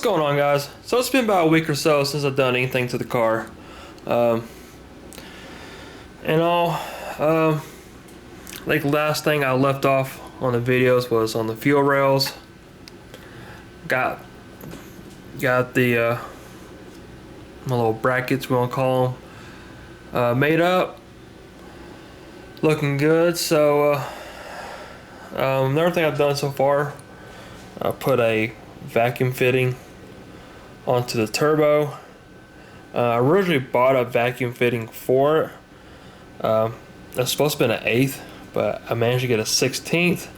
What's going on, guys? So it's been about a week or so since I've done anything to the car. I think the last thing I left off on the videos was on the fuel rails. Got the my little brackets, we want to call them, made up, looking good. So another thing I've done so far, I put a vacuum fitting onto the turbo. I originally bought a vacuum fitting for it. It's supposed to be an 1/8, but I managed to get a 16th,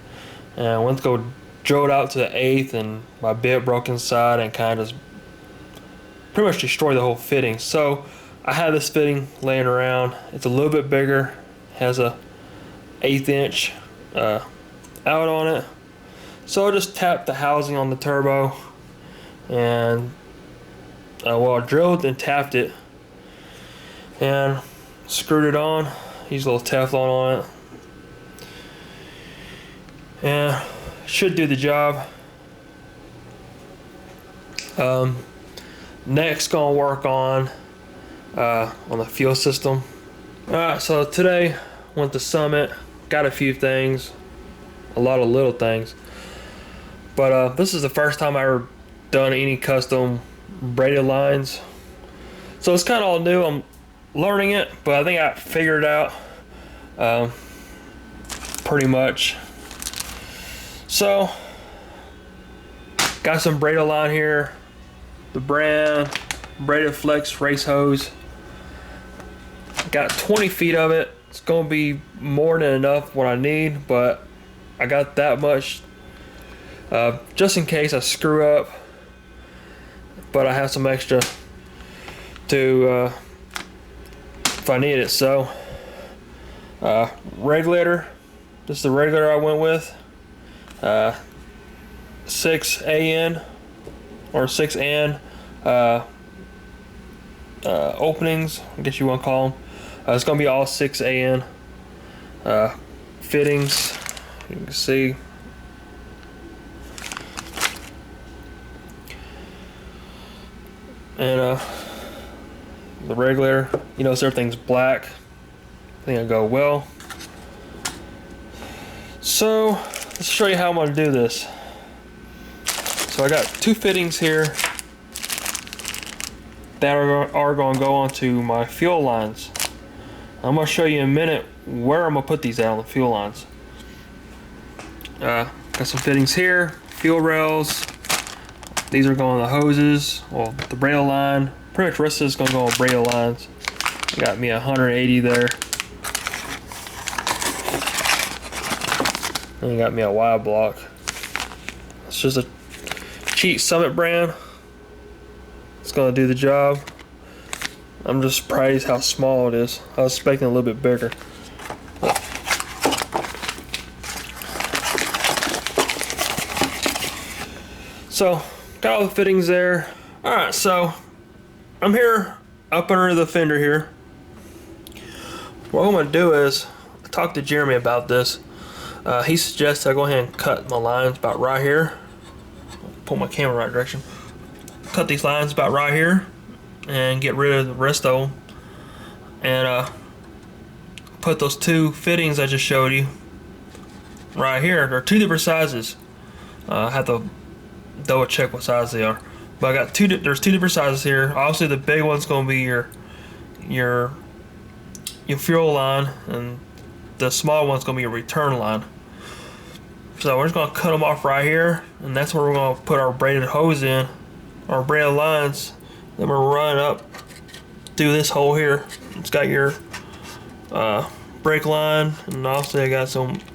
and I went to go drill it out to the 1/8, and my bit broke inside and kind of pretty much destroyed the whole fitting. So I had this fitting laying around. It's a little bit bigger, has a 1/8 inch out on it. So I just tapped the housing on the turbo, and I drilled and tapped it and screwed it on. Used a little Teflon on it, and should do the job. Next, gonna work on the fuel system. Alright, so today went to Summit, got a few things, a lot of little things, but this is the first time I ever done any custom braided lines, so it's kind of all new. I'm learning it, but I think I figured it out pretty much. So got some braided line here, the brand Braided Flex race hose. Got 20 feet of it. It's gonna be more than enough what I need, but I got that much just in case I screw up, but I have some extra to if I need it. So regulator, this is the regulator I went with, 6 AN or 6 AN openings, I guess you want to call them. It's gonna be all 6 AN fittings. You can see. And the regulator, you notice everything's black. I think it'll go well. So let's show you how I'm going to do this. So I got 2 fittings here that are going to go onto my fuel lines. I'm going to show you in a minute where I'm going to put these out on the fuel lines. Got some fittings here, fuel rails. These are going on the hoses, well, the braided line. Pretty much the rest of this is going to go on braided lines. Got me 180 there. And you got me a Y block. It's just a cheap Summit brand. It's going to do the job. I'm just surprised how small it is. I was expecting a little bit bigger. So, got all the fittings there. Alright, so I'm here up under the fender here. What I'm going to do is, I talked to Jeremy about this. He suggests I go ahead and cut my lines about right here. Pull my camera right direction. Cut these lines about right here and get rid of the rest of them. And put those 2 fittings I just showed you right here. They're 2 different sizes. I have to double check what size they are. But I got there's 2 different sizes here. Obviously the big one's going to be your fuel line, and the small one's going to be your return line. So we're just going to cut them off right here, and that's where we're going to put our braided hose in, our braided lines. Then we're running up through this hole here. It's got your brake line, and also I got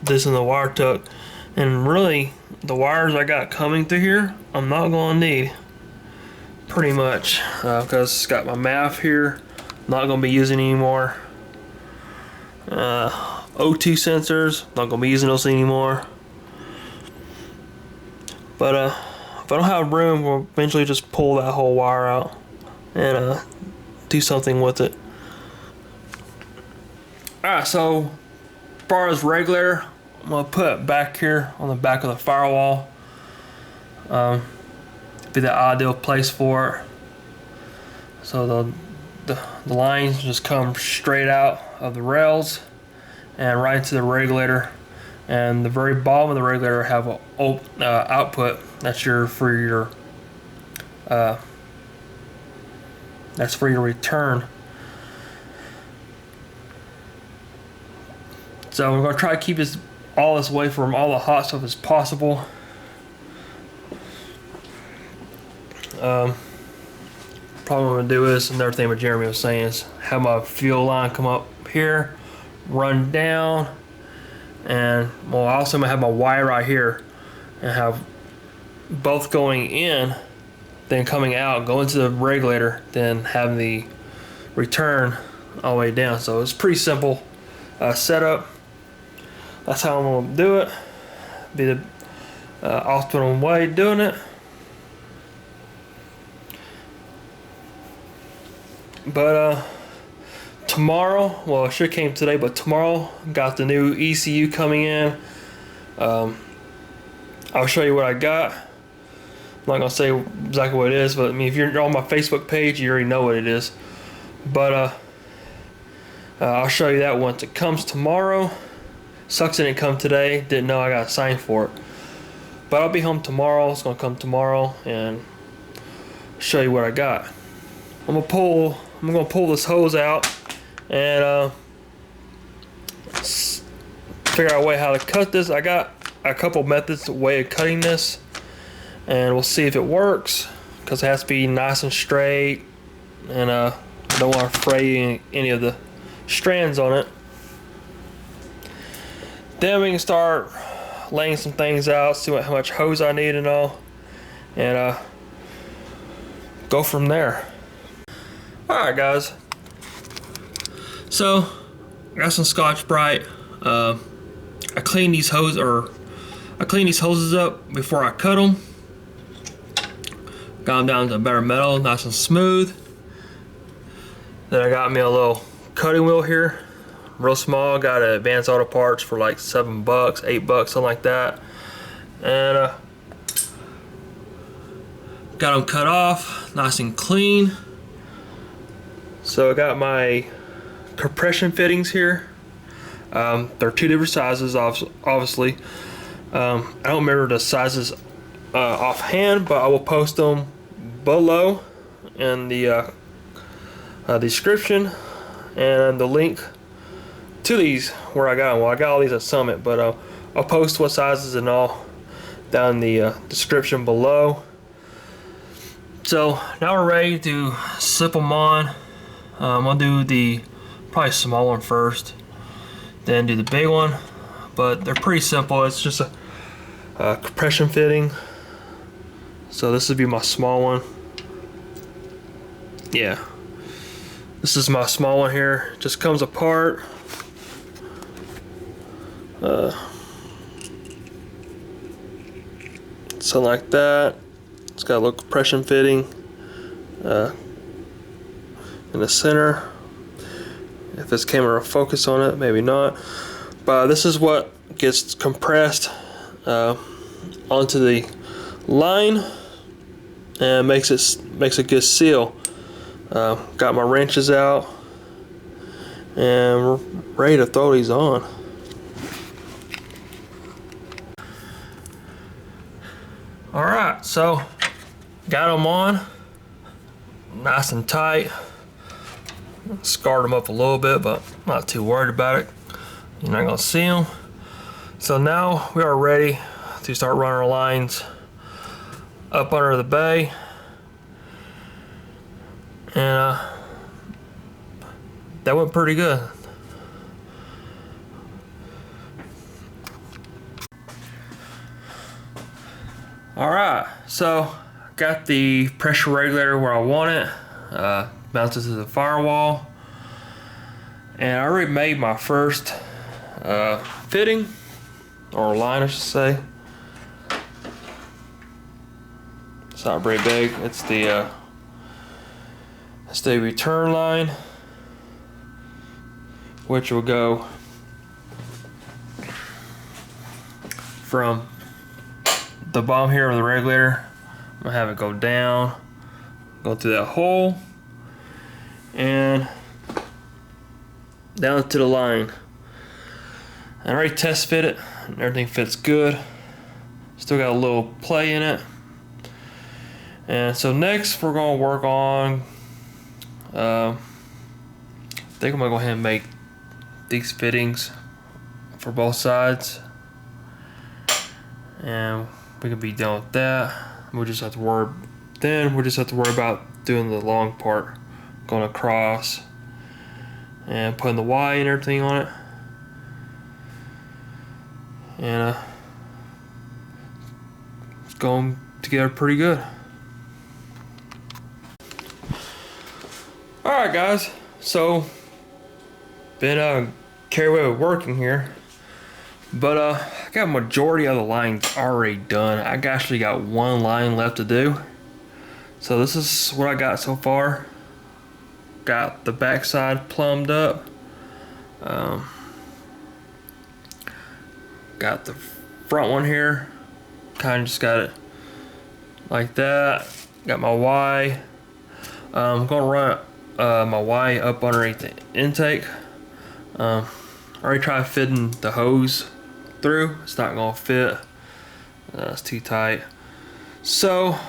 this in the wire tuck. And really, the wires I got coming through here, I'm not going to need, pretty much, because it's got my MAF here. Not going to be using anymore. O2 sensors, not going to be using those anymore. But if I don't have room, we'll eventually just pull that whole wire out and do something with it. Alright, so as far as regulator, I'm going to put it back here on the back of the firewall. be the ideal place for it. So the lines just come straight out of the rails and right into the regulator. And the very bottom of the regulator have a output. That's for your return. So we're gonna try to keep all this away from all the hot stuff as possible. Probably what I'm gonna do is another thing what Jeremy was saying is have my fuel line come up here, run down, and well, I also gonna have my wire right here and have both going in, then coming out, go into the regulator, then having the return all the way down. So it's pretty simple setup. That's how I'm gonna do it. Be the optimal way of doing it. But tomorrow, well, it should have came today, but tomorrow got the new ECU coming in. I'll show you what I got. I'm not gonna say exactly what it is, but I mean, if you're on my Facebook page, you already know what it is. But I'll show you that once it comes tomorrow. Sucks it didn't come today. Didn't know I got signed for it. But I'll be home tomorrow. It's gonna come tomorrow and show you what I got. I'm gonna pull this hose out and figure out a way how to cut this. I got a couple methods, way of cutting this, and we'll see if it works, because it has to be nice and straight, and I don't want to fray any of the strands on it. Then we can start laying some things out, see how much hose I need and all, and go from there. Alright guys, so I got some Scotch-Brite. I clean these hoses up before I cut them. Got them down to better metal, nice and smooth. Then I got me a little cutting wheel here, real small. Got an Advanced Auto Parts for like $7, $8, something like that. And got them cut off, nice and clean. So I got my compression fittings here. They're two different sizes, obviously. I don't remember the sizes offhand, but I will post them below in the description and the link to these where I got them. Well, I got all these at Summit, but I'll post what sizes and all down in the description below. So now we're ready to slip them on. I'll do the probably small one first, then do the big one, but they're pretty simple. It's just a compression fitting. So this would be my small one. Yeah, this is my small one here. Just comes apart. Something like that. It's got a little compression fitting in the center. If this camera will focus on it, maybe not. But this is what gets compressed onto the line and makes a good seal. Got my wrenches out and we're ready to throw these on. Alright, so got them on nice and tight. Scarred them up a little bit, but not too worried about it. You're not gonna see them. So now we are ready to start running our lines up under the bay, and that went pretty good. Alright, so got the pressure regulator where I want it, mounted to the firewall, and I already made my first fitting, or line I should say. It's not very big. It's the return line, which will go from the bottom here of the regulator I'm gonna have it go down, go through that hole, and down to the line. I already test fit it, and everything fits good. Still got a little play in it. And so next we're gonna work on, I think I'm gonna go ahead and make these fittings for both sides. And we can be done with that. We'll just have to worry about doing the long part, going across and putting the Y and everything on it. And it's going together pretty good. Alright guys, so been carried away with working here, but I got majority of the lines already done. I actually got one line left to do. So this is what I got so far. Got the backside plumbed up. Got the front one here. Kind of just got it like that. Got my Y. I'm gonna run my Y up underneath the intake. I already tried fitting the hose through. It's not gonna fit. It's too tight. So what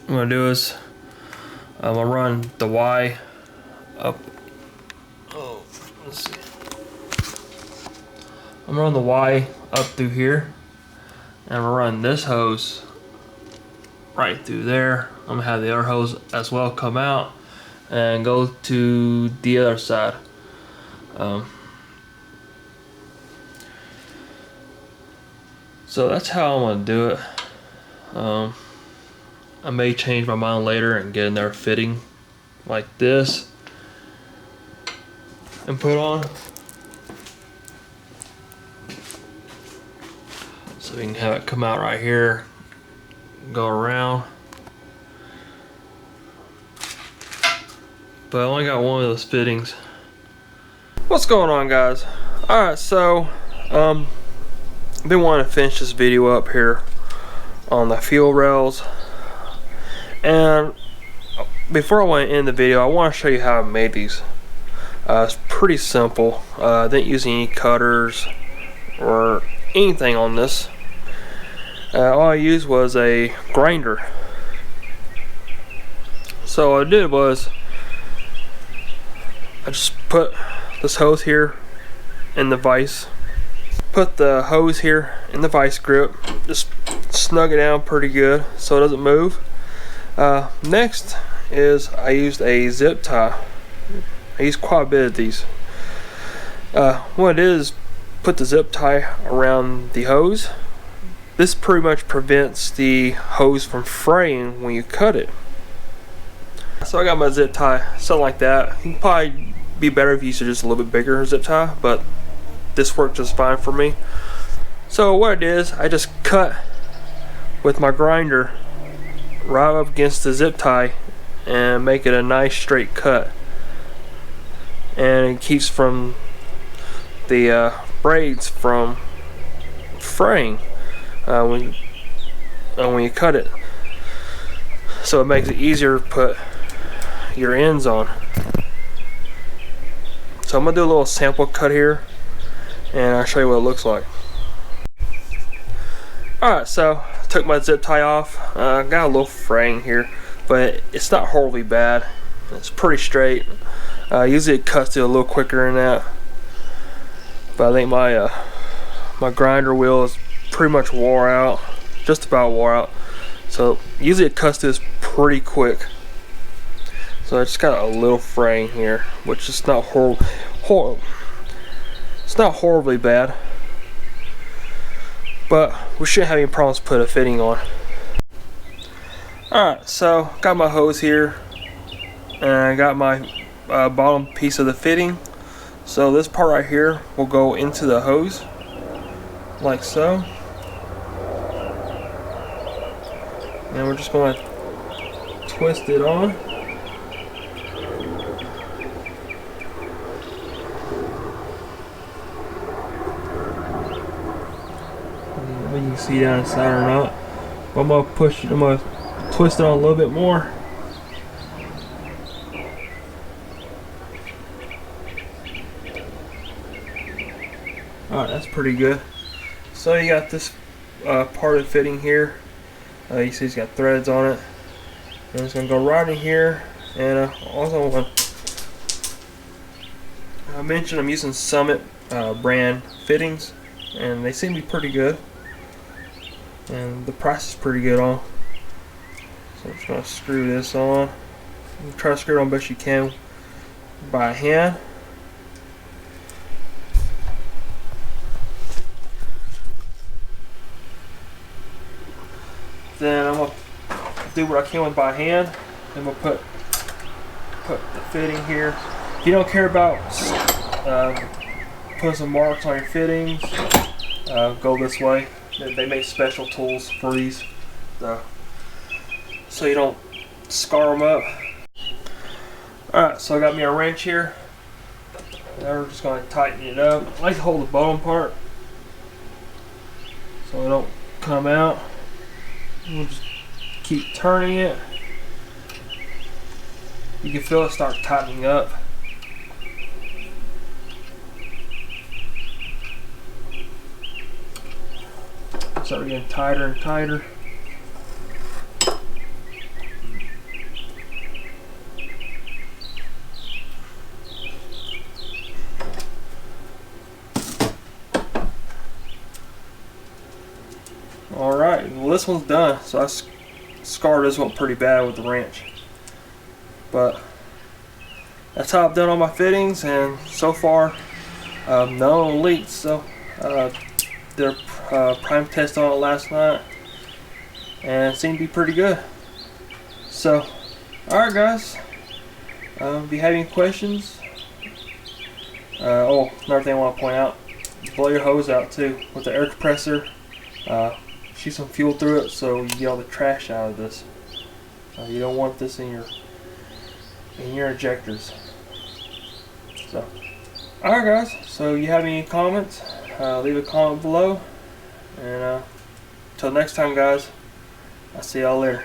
I'm gonna do is I'm gonna run the Y up. Oh, let's see. I'm gonna run the Y up through here, and I'm gonna run this hose right through there. I'm gonna have the other hose as well come out and go to the other side. So that's how I'm gonna do it. I may change my mind later and get another fitting like this and put on, so we can have it come out right here, go around. But I only got one of those fittings. What's going on, guys? Alright, so I've been wanting to finish this video up here on the fuel rails, and before I want to end the video, I want to show you how I made these. It's pretty simple. I didn't use any cutters or anything on this. All I used was a grinder. So what I did was I just put this hose here in the vise, put the hose here in the vise grip, just snug it down pretty good so it doesn't move. Next is I used a zip tie. I used quite a bit of these. What it is, put the zip tie around the hose. This pretty much prevents the hose from fraying when you cut it. So I got my zip tie, something like that. You can probably be better if you used just a little bit bigger zip tie, but this worked just fine for me. So what it is, I just cut with my grinder right up against the zip tie and make it a nice straight cut, and it keeps from the braids from fraying when you cut it. So it makes it easier to put your ends on. So I'm gonna do a little sample cut here and I'll show you what it looks like. Alright, so I took my zip tie off. Got a little fraying here, but it's not horribly bad. It's pretty straight. Usually it cuts it a little quicker than that, but I think my grinder wheel is pretty much wore out, just about wore out. So usually it cuts this pretty quick. So I just got a little fraying here, which is not it's not horribly bad, but we shouldn't have any problems put a fitting on. Alright, so got my hose here, and I got my bottom piece of the fitting. So this part right here will go into the hose like so, and we're just going to twist it on. You can see down inside or not. I'm gonna push it. I'm gonna twist it on a little bit more. Alright, that's pretty good. So you got this part of the fitting here. You see it's got threads on it. And it's gonna go right in here. And also I mentioned I'm using Summit brand fittings, and they seem to be pretty good. And the price is pretty good on. So I'm just gonna screw this on. Try to screw it on best you can by hand. Then I'm gonna do what I can with by hand. I'm gonna put the fitting here. If you don't care about putting some marks on your fittings, go this way. They make special tools for these, so you don't scar them up. Alright, so I got me a wrench here. Now we're just going to tighten it up. I like to hold the bottom part so it don't come out. We'll just keep turning it. You can feel it start tightening up. Start getting tighter and tighter. Alright, well this one's done. So I scarred this one pretty bad with the wrench. But that's how I've done all my fittings, and so far no leaks. So they're prime test on it last night, and it seemed to be pretty good. So, alright guys, if you have any questions, oh, another thing I want to point out, blow your hose out too with the air compressor. Shoot some fuel through it so you get all the trash out of this. You don't want this in your injectors. So, alright guys, so you have any comments, leave a comment below. And until next time guys, I'll see y'all later.